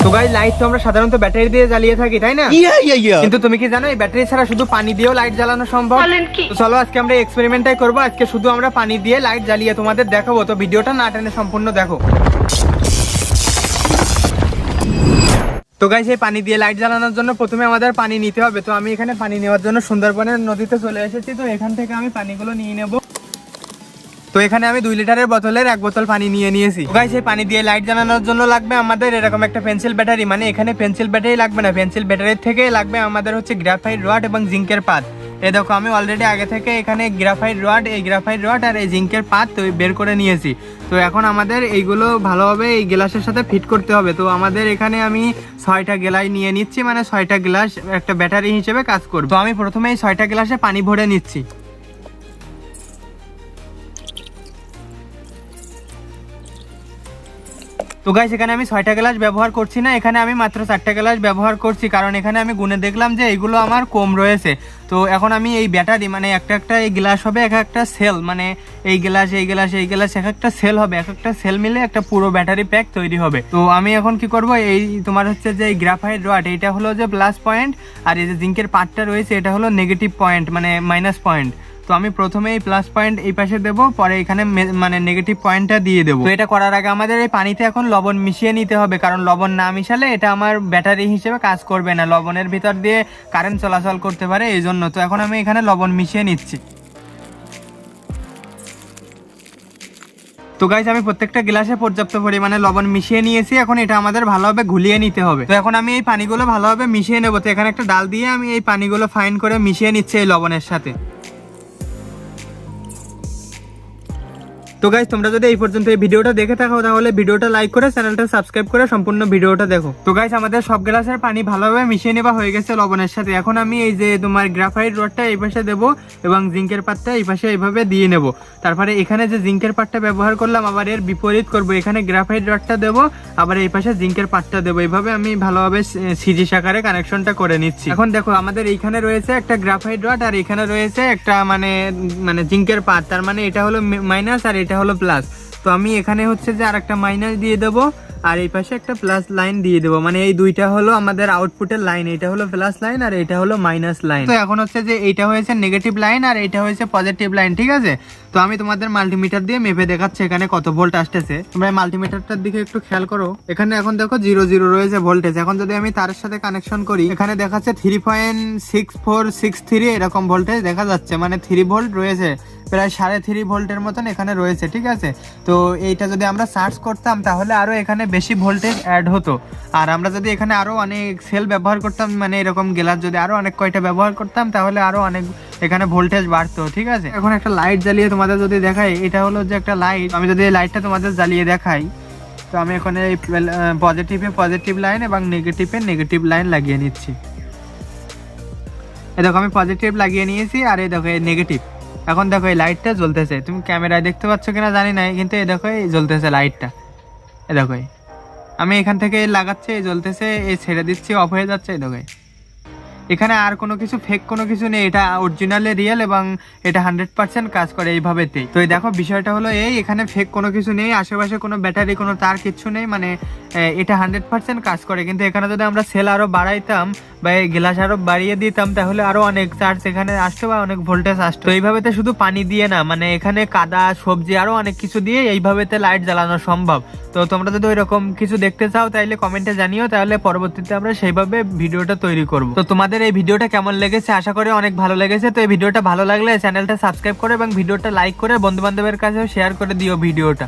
তো guys light তো আমরা সাধারণত ব্যাটারি দিয়ে জ্বালিয়ে থাকি তাই না? কিন্তু তুমি কি জানো এই ব্যাটারি ছাড়া শুধু পানি দিয়েও লাইট জ্বালানো সম্ভব? তো চলো আজকে আমরা এক্সপেরিমেন্টটাই করবো। আজকে শুধু আমরা পানি দিয়ে লাইট জ্বালিয়ে তোমাদের দেখাবো, তো ভিডিওটা না টেনে সম্পূর্ণ দেখো। তো গাইস এই পানি দিয়ে লাইট জ্বালানোর জন্য প্রথমে আমাদের পানি নিতে হবে। তো আমি এখানে পানি নেওয়ার জন্য সুন্দরবনের নদীতে চলে এসেছি। তো এখান থেকে আমি পানিগুলো নিয়ে নেব। তো এখানে আমি 2 লিটারের বোতলের 1 বোতল পানি নিয়ে নিয়েছি। গাইস এই পানি দিয়ে লাইট জ্বালানোর জন্য লাগবে আমাদের এরকম একটা পেন্সিল ব্যাটারি, মানে এখানে পেন্সিল ব্যাটারি লাগবে না, পেন্সিল ব্যাটারির থেকে লাগবে আমাদের হচ্ছে গ্রাফাইট রড এবং জিঙ্কের পাত। এই দেখো আমি অলরেডি আগে থেকে এখানে গ্রাফাইট রড আর এই জিঙ্কের পাত বের করে নিয়েছি। তো এখন আমাদের এইগুলো ভালোভাবে এই গ্লাসের সাথে ফিট করতে হবে। তো আমাদের এখানে আমি 6টা গ্লাস নিয়ে নিচ্ছি, মানে 6টা গ্লাস একটা ব্যাটারি হিসেবে কাজ করবে। তো আমি প্রথমে এই 6টা গ্লাসে পানি ভরে নিচ্ছি। তো গাইস এখানে আমি 6টা গ্লাস ব্যবহার করছি না, এখানে আমি মাত্র 4টা গ্লাস ব্যবহার করছি, কারণ এখানে আমি গুনে দেখলাম যে এইগুলো আমার কম রয়েছে। তো এখন আমি এই ব্যাটারি মানে একটা এই গ্লাস হবে এক একটা সেল, মানে এই গ্লাস এক একটা সেল হবে, এক একটা সেল মিলে একটা পুরো ব্যাটারি প্যাক তৈরি হবে। তো আমি এখন কি করব, এই তোমার হচ্ছে যে গ্রাফাইট রড এইটা হলো যে প্লাস পয়েন্ট, আর এই যে জিঙ্কের পার্টটা রয়েছে এটা হলো নেগেটিভ পয়েন্ট মানে মাইনাস পয়েন্ট। তো আমি প্রথমে এই প্লাস পয়েন্ট এই পাশে দেবো, পরে এখানে মানে নেগেটিভ পয়েন্টটা দিয়ে দেবো। তো এটা করার আগে আমাদের এই পানিতে এখন লবণ মিশিয়ে নিতে হবে, কারণ লবণ না মিশালে এটা আমার ব্যাটারি হিসেবে কাজ করবে না, লবণের ভিতর দিয়ে কারেন্ট চলাচল করতে পারে এই জন্য। তো এখন আমি এখানে লবণ মিশিয়ে নিচ্ছি। তো গাইস আমি প্রত্যেকটা গ্লাসে পর্যাপ্ত পরিমাণে লবণ মিশিয়ে নিয়েছি, এখন এটা আমাদের ভালোভাবে ঘুলিয়ে নিতে হবে। তো এখন আমি এই পানিগুলো ভালোভাবে মিশিয়ে নেবো। তো এখানে একটা ডাল দিয়ে আমি এই পানিগুলো ফাইন করে মিশিয়ে নিচ্ছি এই লবণের সাথে। তো গাইস তোমরা যদি এই পর্যন্ত এই ভিডিওটা দেখে থাকো তাহলে ভিডিওটা লাইক করে চ্যানেলটা সাবস্ক্রাইব করে সম্পূর্ণ ভিডিওটা দেখো। তো গাইস আমাদের সব গ্লাসের পানি ভালোভাবে মিশিয়ে নেওয়া হয়ে গেছে লবণের সাথে। এখন আমি এই যে তোমার গ্রাফাইট রডটা এই পাশে দেবো এবং জিঙ্কের পাতটা এই পাশে এইভাবে দিয়ে নেব। তারপরে এখানে যে জিঙ্কের পাতটা ব্যবহার করলাম আবার এর বিপরীত করব, এখানে গ্রাফাইট রডটা দেবো আবার এই পাশে জিঙ্কের পাতটা দেবো। এইভাবে আমি ভালোভাবে সিরিজ আকারে কানেকশনটা করে নিচ্ছি। এখন দেখো আমাদের এইখানে রয়েছে একটা গ্রাফাইট রড আর এখানে রয়েছে একটা মানে জিঙ্কের পাত, তার মানে এটা হলো মাইনাস আর এটা হলো প্লাস। তো আমি এখানে হচ্ছে যে আরেকটা মাইনাস দিয়ে দেবো আর এই পাশে একটা প্লাস লাইন দিয়ে দেবো, মানে এই দুইটা হলো আমাদের আউটপুটের লাইন, এটা হলো প্লাস লাইন আর এটা হলো মাইনাস লাইন। তো এখন হচ্ছে যে এইটা হয়েছে নেগেটিভ লাইন আর এটা হয়েছে পজিটিভ লাইন, ঠিক আছে? তো আমি তোমাদের মাল্টিমিটার দিয়ে মেপে দেখাচ্ছি এখানে কত ভোল্ট আসতেছে। তোমরা মাল্টিমিটারটার দিকে একটু খেয়াল করো, এখানে এখন দেখো 0 রয়েছে ভোল্টেজ। এখন যদি আমি তার সাথে কানেকশন করি এখানে দেখাচ্ছে 3.6463 এরকম ভোল্টেজ দেখা যাচ্ছে, মানে 3 ভোল্ট রয়েছে, প্রায় 3.5 ভোল্টের মতন এখানে রয়েছে, ঠিক আছে? তো এইটা যদি আমরা সার্চ করতাম তাহলে আরো এখানে বেশি ভোল্টেজ অ্যাড হতো। আর আমরা যদি এখানে আরো অনেক সেল ব্যবহার করতাম, মানে এরকম গ্লাস যদি আরো অনেক কয়টা ব্যবহার করতাম তাহলে আরো অনেক এখানে ভোল্টেজ বাড়তো, ঠিক আছে? এখন একটা লাইট জ্বালিয়ে তোমাদের যদি দেখাই, এটা হলো যে একটা লাইট, আমি যদি এই লাইটটা তোমাদের জ্বালিয়ে দেখাই, তো আমি এখন এই পজিটিভে পজিটিভ লাইন এবং নেগেটিভে নেগেটিভ লাইন লাগিয়ে নিচ্ছি। এই দেখো আমি পজিটিভ লাগিয়ে নিয়েছি আর এই দেখো এই নেগেটিভ। এখন দেখো এই লাইটটা জ্বলতেছে, তুমি ক্যামেরায় দেখতে পাচ্ছ কিনা জানি না, কিন্তু এই দেখো এই জ্বলতেছে লাইটটা। এই দেখো আমি এখান থেকে লাগাচ্ছি, এই জ্বলতেছে, এই ছেড়ে দিচ্ছি, অফ হয়ে যাচ্ছে। এই দেখো এখানে আর কোনো কিছু ফেক কোনো কিছু নেই, এটা অরিজিনালি রিয়েল এবং এটা 100% কাজ করে এইভাবেতেই। তো এই দেখো বিষয়টা হলো এই, এখানে ফেক কোনো কিছু নেই, আশেপাশে কোনো ব্যাটারি কোনো তার কিচ্ছু নেই, মানে এটা 100% কাজ করে। কিন্তু এখানে যদি আমরা সেল আরো বাড়াইতাম বা এই গ্লাস আরো বাড়িয়ে দিতাম তাহলে আরো অনেক চার্জ এখানে আসতো বা অনেক ভোল্টেজ আসতো। তো এইভাবেতে শুধু পানি দিয়ে না, মানে এখানে কাদা সবজি আরো অনেক কিছু দিয়ে এইভাবেতে লাইট জ্বালানো সম্ভব। তো তোমরা যদি ওইরকম কিছু দেখতে চাও তাহলে কমেন্টে জানিও, তাহলে পরবর্তীতে আমরা সেইভাবে ভিডিওটা তৈরি করব। তো তোমাদের এই ভিডিওটা কেমন লেগেছে আশা করি অনেক ভালো লেগেছে। তো এই ভিডিওটা ভালো লাগলে চ্যানেলটা সাবস্ক্রাইব করে এবং ভিডিওটা লাইক করে বন্ধু বান্ধবের কাছেও শেয়ার করে দিও ভিডিওটা।